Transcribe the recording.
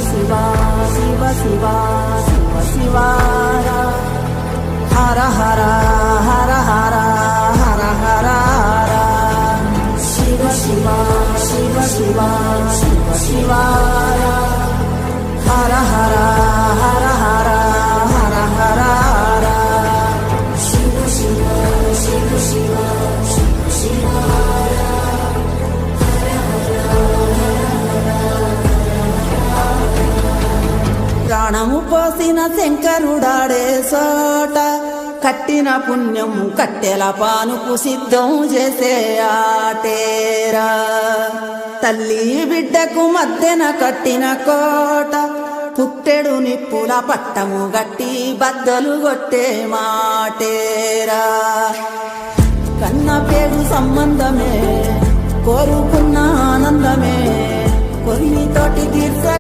శివ శివ శివ శివ శివాయ హర హర హర హర హర హర శివ శివ శివ శివ శివ శివాయ హర హర హర హర హర హర శివ శివ శివ శివ శివ శివాయ ప్రాణము పోసిన శంకరుడాడే సోట కట్టిన పుణ్యం కట్టెల పానుకు సిద్ధం చేసే ఆటేరా తల్లి బిడ్డకు మధ్యన కట్టిన కోట పుట్టెడు నిప్పుల పట్టము గట్టి బద్దలు కొట్టే మాటేరా కన్న పేరు సంబంధమే కోరుకున్న ఆనందమే కొన్ని తోటి తీర్చ